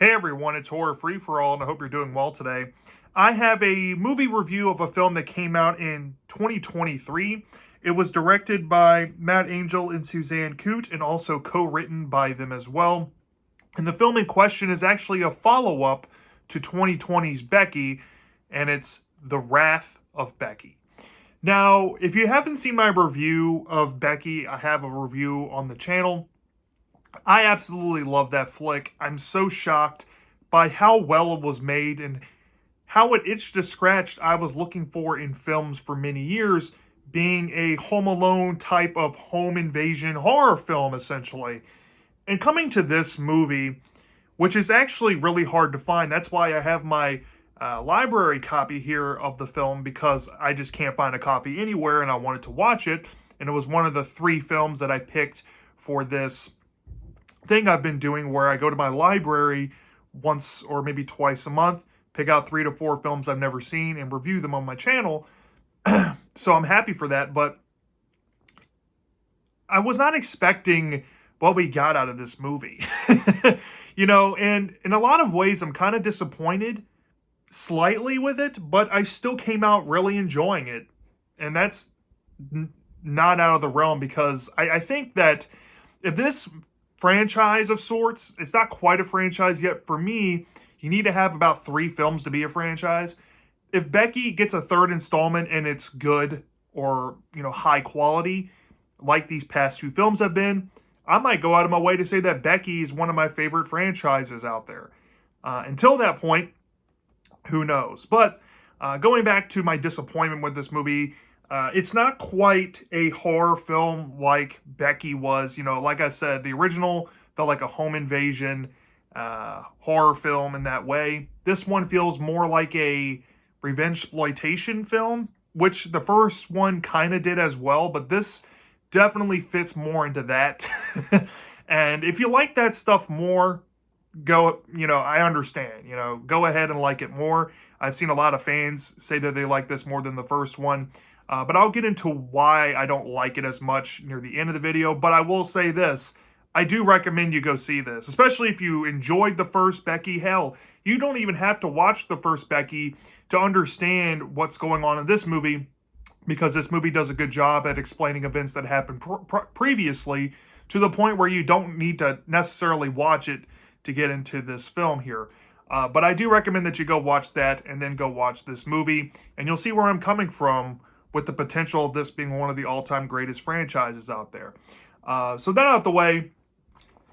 Hey everyone, it's Horror Free for All, and I hope you're doing well today. I have a movie review of a film that came out in 2023. It was directed by Matt Angel and Suzanne Coote, and also co-written by them as well. And the film in question is actually a follow-up to 2020's Becky, and it's The Wrath of Becky. Now, if you haven't seen my review of Becky, I have a review on the channel. I absolutely love that flick. I'm so shocked by how well it was made and how it itched to scratch I was looking for in films for many years, being a Home Alone type of home invasion horror film, essentially. And coming to this movie, which is actually really hard to find. That's why I have my library copy here of the film, because I just can't find a copy anywhere and I wanted to watch it. And it was one of the 3 films that I picked for this thing I've been doing, where I go to my library once or maybe twice a month, pick out 3 to 4 films I've never seen and review them on my channel. So I'm happy for that, but I was not expecting what we got out of this movie. And in a lot of ways I'm kind of disappointed slightly with it, but I still came out really enjoying it. And that's not out of the realm, because I think that if this franchise of sorts, it's not quite a franchise yet. For me, you need to have about 3 films to be a franchise. If Becky gets a 3rd installment and it's good or, high quality, like these past 2 films have been, I might go out of my way to say that Becky is one of my favorite franchises out there. Until that point, who knows? But going back to my disappointment with this movie, it's not quite a horror film like Becky was. Like I said, the original felt like a home invasion horror film in that way. This one feels more like a revenge-exploitation film, which the first one kind of did as well, but this definitely fits more into that. And if you like that stuff more, I understand. Go ahead and like it more. I've seen a lot of fans say that they like this more than the first one. But I'll get into why I don't like it as much near the end of the video. But I will say this. I do recommend you go see this, especially if you enjoyed the first Becky. Hell, you don't even have to watch the first Becky to understand what's going on in this movie, because this movie does a good job at explaining events that happened previously, to the point where you don't need to necessarily watch it to get into this film here. But I do recommend that you go watch that and then go watch this movie, and you'll see where I'm coming from with the potential of this being one of the all-time greatest franchises out there. So that out of the way,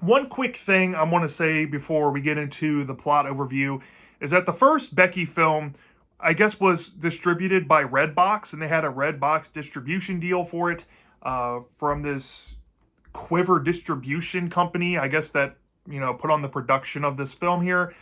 one quick thing I want to say before we get into the plot overview is that the first Becky film, I guess, was distributed by Redbox, and they had a Redbox distribution deal for it from this Quiver distribution company, I guess, that, put on the production of this film here.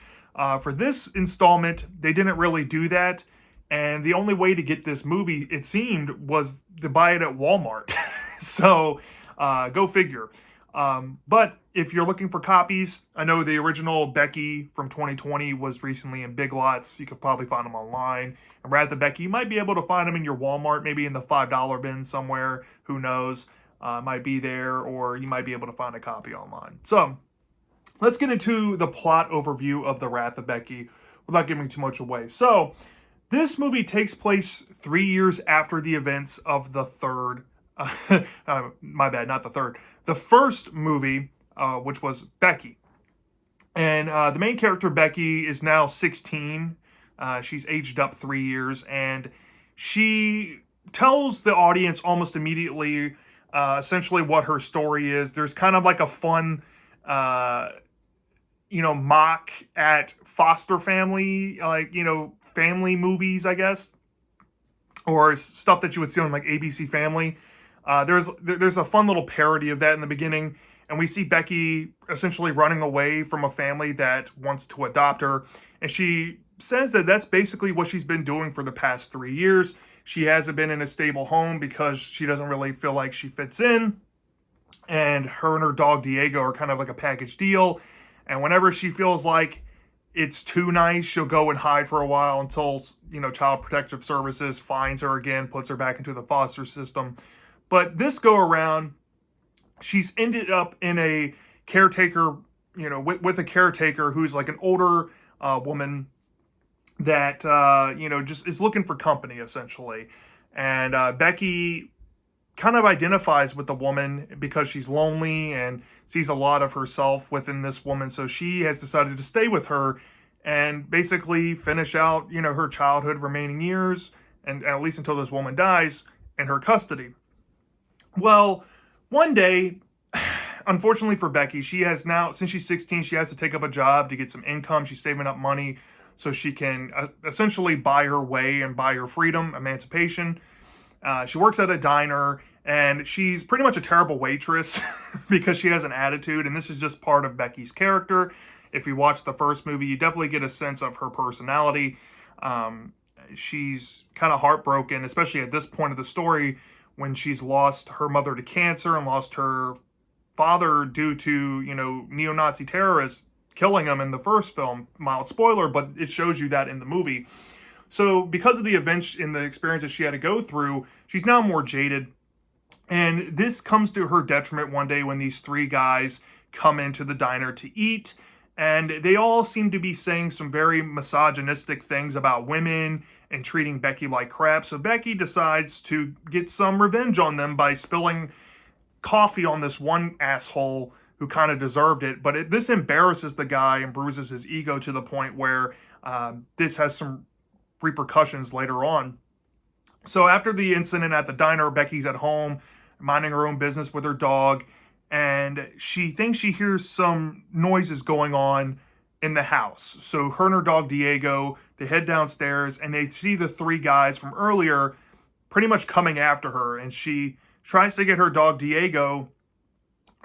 For this installment, they didn't really do that. And the only way to get this movie, it seemed, was to buy it at Walmart. So, go figure. But if you're looking for copies, I know the original Becky from 2020 was recently in Big Lots. You could probably find them online. And Wrath of Becky, you might be able to find them in your Walmart, maybe in the $5 bin somewhere. Who knows? Might be there, or you might be able to find a copy online. So, let's get into the plot overview of The Wrath of Becky without giving too much away. So, this movie takes place 3 years after the events of the third, my bad, not the third, the first movie, which was Becky. And the main character, Becky, is now 16. She's aged up 3 years, and she tells the audience almost immediately, essentially what her story is. There's kind of like a fun, mock at foster family, family movies, I guess, or stuff that you would see on like ABC Family. There's a fun little parody of that in the beginning, and we see Becky essentially running away from a family that wants to adopt her, and she says that that's basically what she's been doing for the past 3 years. She hasn't been in a stable home because she doesn't really feel like she fits in, and her dog Diego are kind of like a package deal, and whenever she feels like it's too nice, she'll go and hide for a while until, Child Protective Services finds her again, puts her back into the foster system. But this go around, she's ended up in a caretaker with a caretaker who's like an older woman that just is looking for company essentially. And Becky kind of identifies with the woman because she's lonely and sees a lot of herself within this woman. So she has decided to stay with her and basically finish out, her childhood remaining years, and at least until this woman dies, in her custody. Well, one day, unfortunately for Becky, she has now, since she's 16, she has to take up a job to get some income. She's saving up money so she can essentially buy her way and buy her freedom, emancipation. She works at a diner, and she's pretty much a terrible waitress because she has an attitude, and this is just part of Becky's character. If you watch the first movie, you definitely get a sense of her personality. She's kind of heartbroken, especially at this point of the story, when she's lost her mother to cancer and lost her father due to, neo-Nazi terrorists killing him in the first film. Mild spoiler, but it shows you that in the movie. So because of the events and the experiences she had to go through, she's now more jaded. And this comes to her detriment one day when these three guys come into the diner to eat. And they all seem to be saying some very misogynistic things about women and treating Becky like crap. So Becky decides to get some revenge on them by spilling coffee on this one asshole who kind of deserved it. But this embarrasses the guy and bruises his ego to the point where this has some repercussions later on. So after the incident at the diner, Becky's at home, minding her own business with her dog, and she thinks she hears some noises going on in the house. So her and her dog Diego, they head downstairs, and they see the three guys from earlier pretty much coming after her, and she tries to get her dog Diego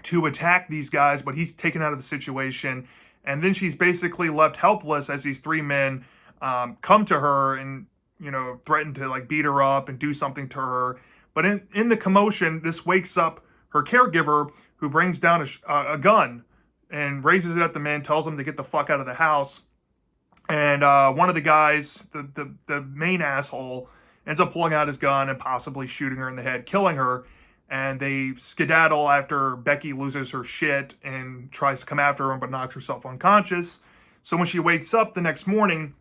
to attack these guys, but he's taken out of the situation, and then she's basically left helpless as these three men come to her and threaten to like beat her up and do something to her. But in the commotion, this wakes up her caregiver, who brings down a gun and raises it at the men, tells them to get the fuck out of the house. And one of the guys, the main asshole, ends up pulling out his gun and possibly shooting her in the head, killing her. And they skedaddle after Becky loses her shit and tries to come after him, but knocks herself unconscious. So when she wakes up the next morning,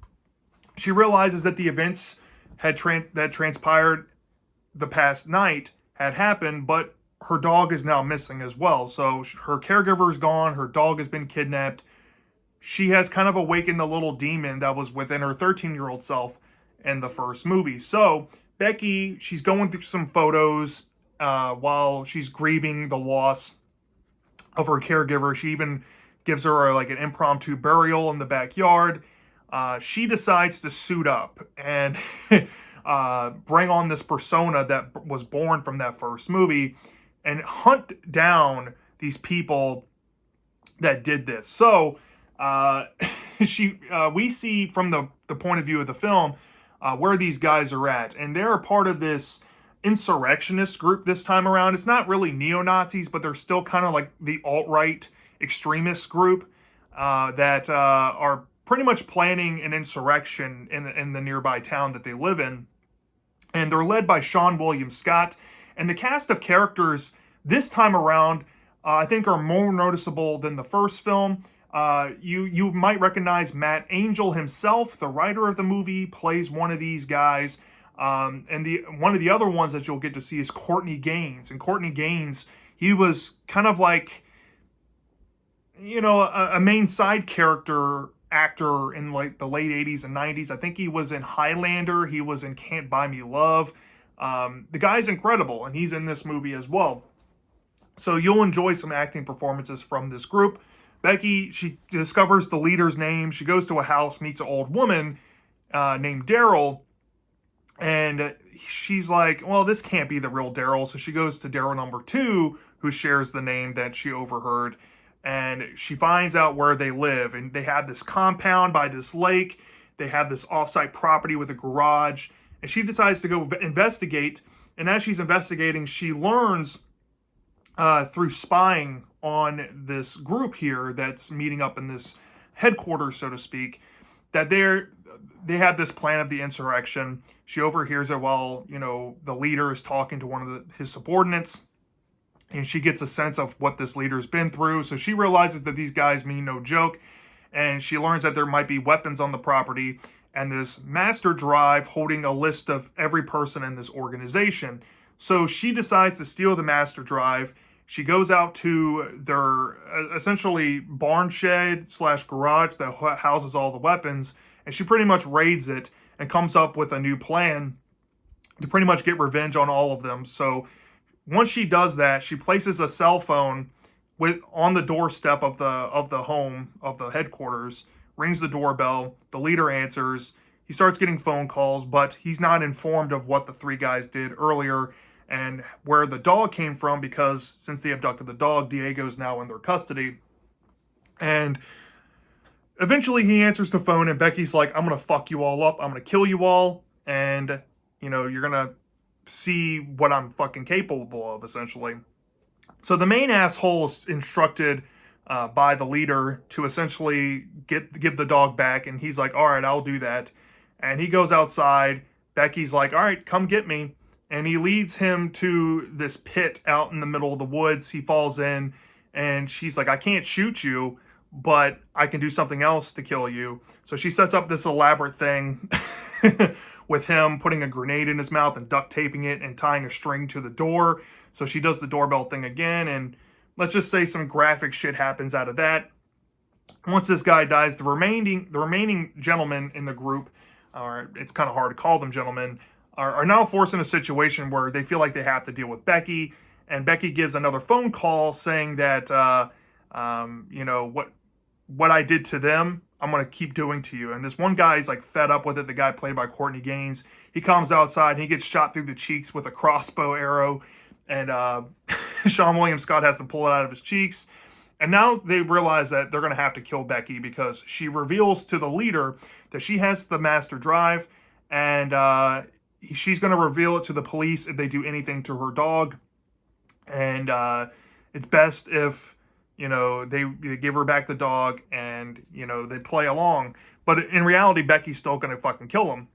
she realizes that the events that transpired the past night had happened, but her dog is now missing as well. So her caregiver is gone. Her dog has been kidnapped. She has kind of awakened the little demon that was within her 13-year-old self in the first movie. So Becky, she's going through some photos while she's grieving the loss of her caregiver. She even gives her like an impromptu burial in the backyard. She decides to suit up and bring on this persona that was born from that first movie and hunt down these people that did this. So we see from the point of view of the film where these guys are at, and they're a part of this insurrectionist group this time around. It's not really neo-Nazis, but they're still kind of like the alt-right extremist group that are pretty much planning an insurrection in the nearby town that they live in. And they're led by Sean William Scott. And the cast of characters this time around, I think, are more noticeable than the first film. You might recognize Matt Angel himself, the writer of the movie, plays one of these guys. And one of the other ones that you'll get to see is Courtney Gaines. And Courtney Gaines, he was kind of like, a main side character actor in like the late 80s and 90s. I think he was in Highlander. He was in Can't Buy Me Love. The guy's incredible, and he's in this movie as well. So you'll enjoy some acting performances from this group. Becky, she discovers the leader's name. She goes to a house, meets an old woman named Daryl, and she's like, well, this can't be the real Daryl. So she goes to Daryl number 2, who shares the name that she overheard. And she finds out where they live. And they have this compound by this lake. They have this off-site property with a garage. And she decides to go investigate. And as she's investigating, she learns through spying on this group here that's meeting up in this headquarters, so to speak, that they have this plan of the insurrection. She overhears it while, the leader is talking to one of his subordinates. and she gets a sense of what this leader's been through. So she realizes that these guys mean no joke, and she learns that there might be weapons on the property, and this master drive holding a list of every person in this organization. So she decides to steal the master drive. She goes out to their essentially barn shed slash garage that houses all the weapons, and she pretty much raids it and comes up with a new plan to pretty much get revenge on all of them. So once she does that, she places a cell phone on the doorstep of the home of the headquarters, rings the doorbell. The leader answers. He starts getting phone calls, but he's not informed of what the three guys did earlier and where the dog came from, because since they abducted the dog, Diego's now in their custody. And eventually he answers the phone, and Becky's like, I'm going to fuck you all up. I'm going to kill you all. And, you're going to see what I'm fucking capable of, essentially. So the main asshole is instructed by the leader to essentially give the dog back, and he's like, all right, I'll do that. And he goes outside. Becky's like, all right, come get me. And he leads him to this pit out in the middle of the woods. He falls in, and she's like, I can't shoot you, but I can do something else to kill you. So she sets up this elaborate thing with him putting a grenade in his mouth and duct taping it and tying a string to the door. So she does the doorbell thing again, and let's just say some graphic shit happens out of that. Once this guy dies, the remaining gentlemen in the group, or it's kind of hard to call them gentlemen, are now forced in a situation where they feel like they have to deal with Becky, and Becky gives another phone call saying that, what I did to them, I'm going to keep doing to you. And this one guy's like fed up with it, the guy played by Courtney Gaines. He comes outside, and he gets shot through the cheeks with a crossbow arrow, and Sean William Scott has to pull it out of his cheeks. And now they realize that they're going to have to kill Becky, because she reveals to the leader that she has the master drive, and she's going to reveal it to the police if they do anything to her dog. And it's best if, they give her back the dog and, they play along. But in reality, Becky's still going to fucking kill him.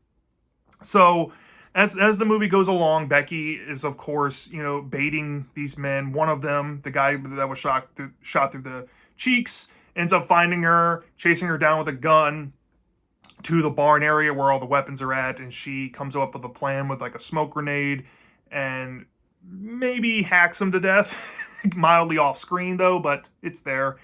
So as the movie goes along, Becky is, of course, baiting these men. One of them, the guy that was shot through the cheeks, ends up finding her, chasing her down with a gun to the barn area where all the weapons are at, and she comes up with a plan with like a smoke grenade and maybe hacks him to death. Mildly off screen though, but it's there.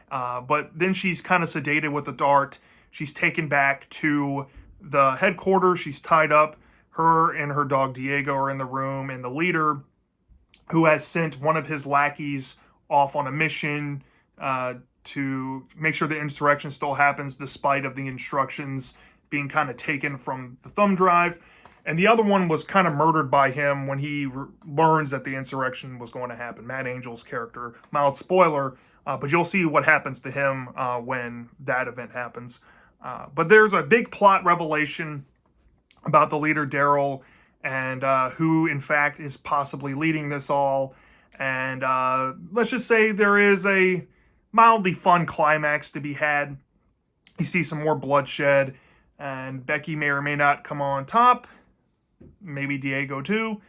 But then she's kind of sedated with a dart. She's taken back to the headquarters. She's tied up. Her and her dog Diego are in the room, and the leader, who has sent one of his lackeys off on a mission to make sure the insurrection still happens despite of the instructions being kind of taken from the thumb drive. And the other one was kind of murdered by him when he learns that the insurrection was going to happen. Matt Angel's character, mild spoiler, but you'll see what happens to him when that event happens. But there's a big plot revelation about the leader, Daryl, and who, in fact, is possibly leading this all. And let's just say there is a mildly fun climax to be had. You see some more bloodshed, and Becky may or may not come on top. Maybe Diego too.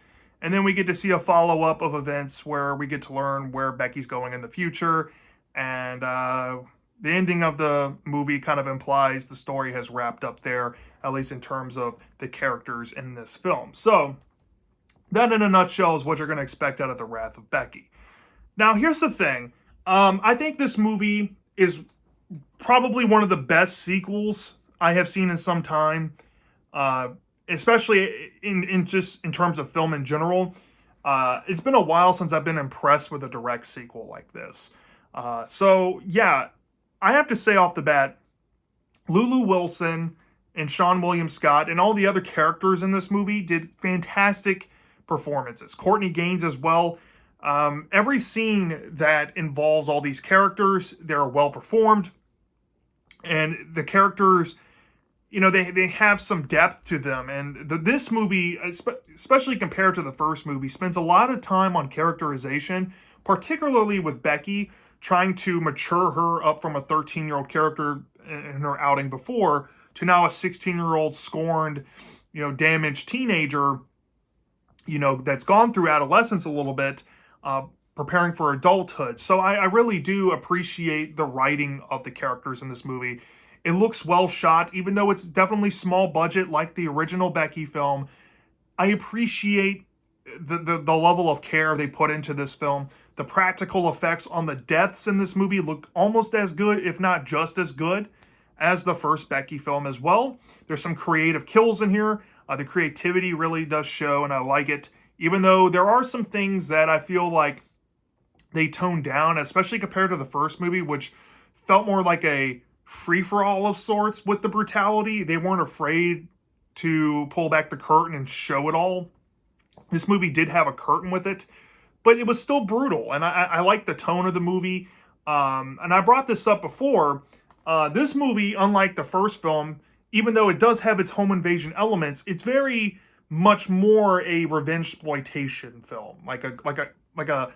And then we get to see a follow-up of events where we get to learn where Becky's going in the future. And the ending of the movie kind of implies the story has wrapped up there, at least in terms of the characters in this film. So that in a nutshell is what you're going to expect out of The Wrath of Becky. Now, here's the thing. I think this movie is probably one of the best sequels I have seen in some time, especially in terms of film in general. It's been a while since I've been impressed with a direct sequel like this. So, yeah, I have to say off the bat, Lulu Wilson and Sean William Scott and all the other characters in this movie did fantastic performances. Courtney Gaines as well. Every scene that involves all these characters, they're well performed. And the characters, they have some depth to them. And this movie, especially compared to the first movie, spends a lot of time on characterization, particularly with Becky, trying to mature her up from a 13-year-old character in her outing before to now a 16-year-old scorned, damaged teenager, that's gone through adolescence a little bit. preparing for adulthood. So I really do appreciate the writing of the characters in this movie. It looks well shot, even though it's definitely small budget like the original Becky film. I appreciate the level of care they put into this film. The practical effects on the deaths in this movie look almost as good, if not just as good, as the first Becky film as well. There's some creative kills in here. The creativity really does show, and I like it. Even though there are some things that I feel like they toned down, especially compared to the first movie, which felt more like a free-for-all of sorts with the brutality. They weren't afraid to pull back the curtain and show it all. This movie did have a curtain with it, but it was still brutal, and I like the tone of the movie. And I brought this up before. This movie, unlike the first film, even though it does have its home invasion elements, it's very much more a revenge exploitation film, like a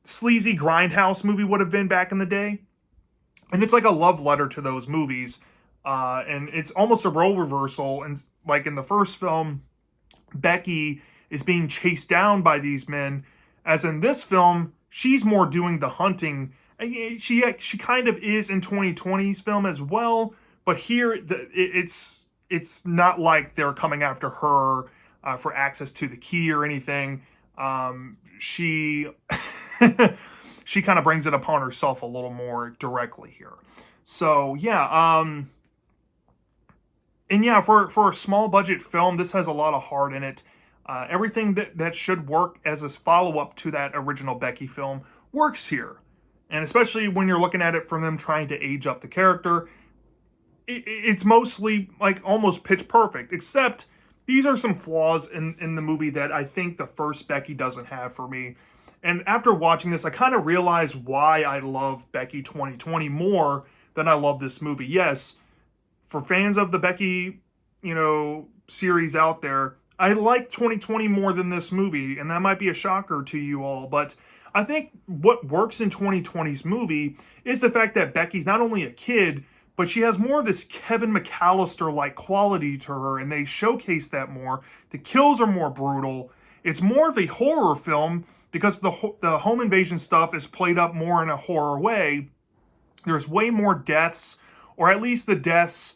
sleazy grindhouse movie would have been back in the day. And it's like a love letter to those movies. And it's almost a role reversal. And like in the first film, Becky is being chased down by these men. As in this film, she's more doing the hunting. And she kind of is in 2020's film as well. But here, it's not like they're coming after her for access to the key or anything. She she kind of brings it upon herself a little more directly here. So yeah, and yeah, for a small budget film, this has a lot of heart in it. Everything that should work as a follow-up to that original Becky film works here. And especially when you're looking at it from them trying to age up the character, it's mostly like almost pitch perfect, except these are some flaws in the movie that I think the first Becky doesn't have for me. And after watching this, I kind of realized why I love Becky 2020 more than I love this movie. Yes, for fans of the Becky, series out there, I like 2020 more than this movie, and that might be a shocker to you all, but I think what works in 2020's movie is the fact that Becky's not only a kid, but she has more of this Kevin McAllister-like quality to her, and they showcase that more. The kills are more brutal. It's more of a horror film because the home invasion stuff is played up more in a horror way. There's way more deaths, or at least the deaths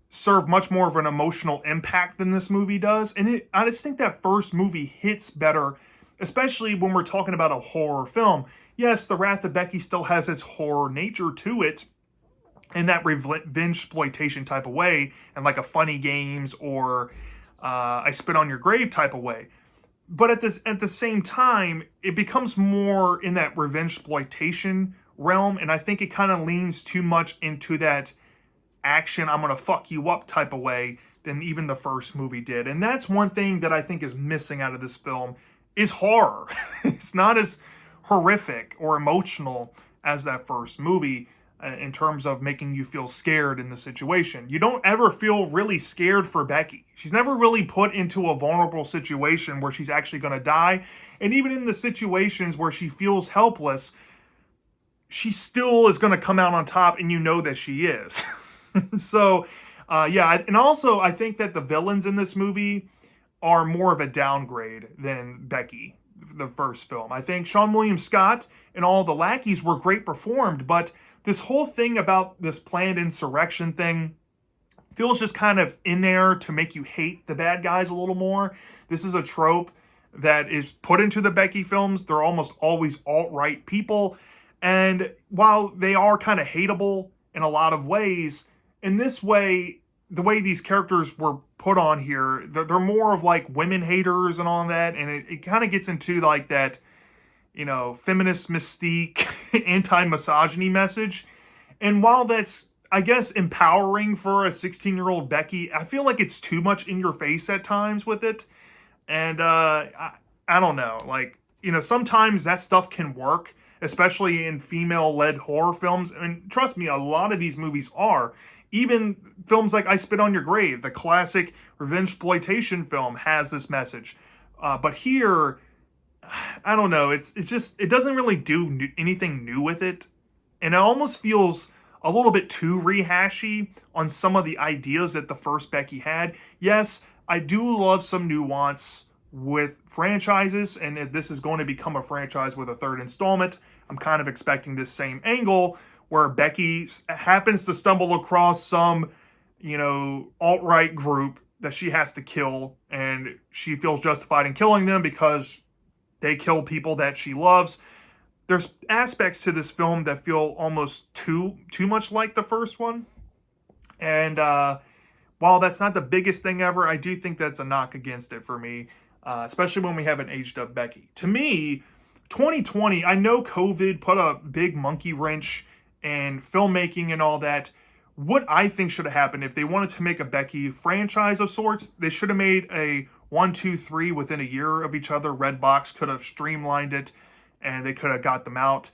serve much more of an emotional impact than this movie does. And I just think that first movie hits better, especially when we're talking about a horror film. Yes, The Wrath of Becky still has its horror nature to it in that revenge exploitation type of way, and like a Funny Games or I Spit on Your Grave type of way. But at the same time, it becomes more in that revenge exploitation realm, and I think it kind of leans too much into that action, I'm gonna fuck you up type of way than even the first movie did. And that's one thing that I think is missing out of this film is horror. It's not as horrific or emotional as that first movie in terms of making you feel scared in the situation. You don't ever feel really scared for Becky. She's never really put into a vulnerable situation where she's actually going to die. And even in the situations where she feels helpless, she still is going to come out on top, and you know that she is. So, yeah. And also, I think that the villains in this movie are more of a downgrade than Becky, the first film. I think Seann William Scott and all the lackeys were great performed, but this whole thing about this planned insurrection thing feels just kind of in there to make you hate the bad guys a little more. This is a trope that is put into the Becky films. They're almost always alt-right people. And while they are kind of hateable in a lot of ways, in this way, the way these characters were put on here, they're more of like women haters and all that. And it kind of gets into like that, feminist mystique, anti-misogyny message. And while that's, I guess, empowering for a 16-year-old Becky, I feel like it's too much in your face at times with it. And I don't know. Like, sometimes that stuff can work, especially in female-led horror films. And trust me, a lot of these movies are. Even films like I Spit on Your Grave, the classic revenge exploitation film, has this message. But here, I don't know. It's just, it doesn't really do anything new with it. And it almost feels a little bit too rehashy on some of the ideas that the first Becky had. Yes, I do love some nuance with franchises, and if this is going to become a franchise with a third installment, I'm kind of expecting this same angle where Becky happens to stumble across some, alt-right group that she has to kill, and she feels justified in killing them because they kill people that she loves. There's aspects to this film that feel almost too much like the first one. And while that's not the biggest thing ever, I do think that's a knock against it for me, especially when we have an aged up Becky. To me, 2020, I know COVID put a big monkey wrench in filmmaking and all that. What I think should have happened, if they wanted to make a Becky franchise of sorts, they should have made a 1, 2, 3 within a year of each other. Redbox could have streamlined it, and they could have got them out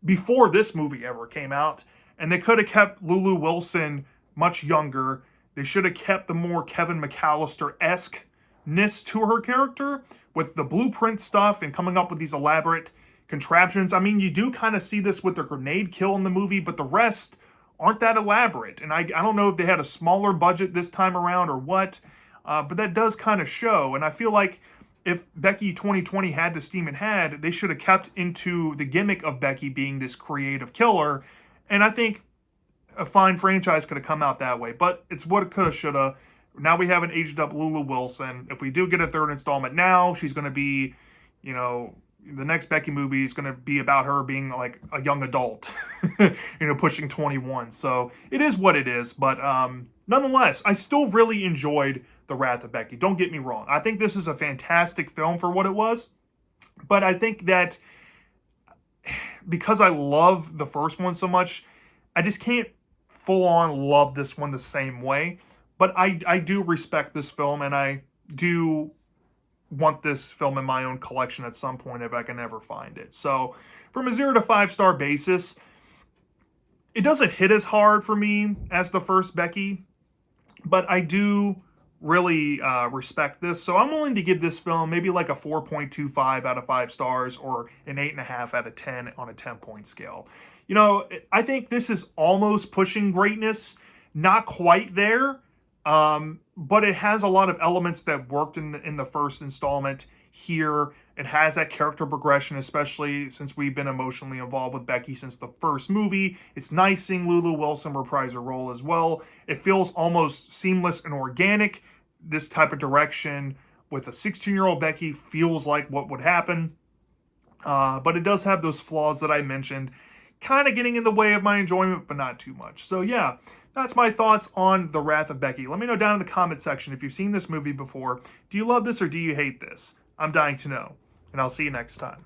before this movie ever came out. And they could have kept Lulu Wilson much younger. They should have kept the more Kevin McAllister-esque-ness to her character with the blueprint stuff and coming up with these elaborate contraptions. I mean, you do kind of see this with the grenade kill in the movie, but the rest aren't that elaborate. And I don't know if they had a smaller budget this time around or what, but that does kind of show. And I feel like if Becky 2020 had the steam it had, they should have kept into the gimmick of Becky being this creative killer. And I think a fine franchise could have come out that way. But it's what it could have, should have. Now we have an aged up Lulu Wilson. If we do get a third installment now, she's going to be, the next Becky movie is going to be about her being like a young adult, pushing 21. So it is what it is. But nonetheless, I still really enjoyed The Wrath of Becky. Don't get me wrong. I think this is a fantastic film for what it was. But I think that because I love the first one so much, I just can't full on love this one the same way. But I do respect this film, and I do want this film in my own collection at some point if I can ever find it. So from a 0 to 5 star basis, it doesn't hit as hard for me as the first Becky, but I do really respect this. So I'm willing to give this film maybe like a 4.25 out of 5 stars or an 8.5 out of 10 on a 10-point scale. I think this is almost pushing greatness, not quite there. But it has a lot of elements that worked in the first installment here. It has that character progression, especially since we've been emotionally involved with Becky since the first movie. It's nice seeing Lulu Wilson reprise her role as well. It feels almost seamless and organic. This type of direction with a 16-year-old Becky feels like what would happen. But it does have those flaws that I mentioned, kind of getting in the way of my enjoyment, but not too much. So yeah, that's my thoughts on The Wrath of Becky. Let me know down in the comment section if you've seen this movie before. Do you love this or do you hate this? I'm dying to know. And I'll see you next time.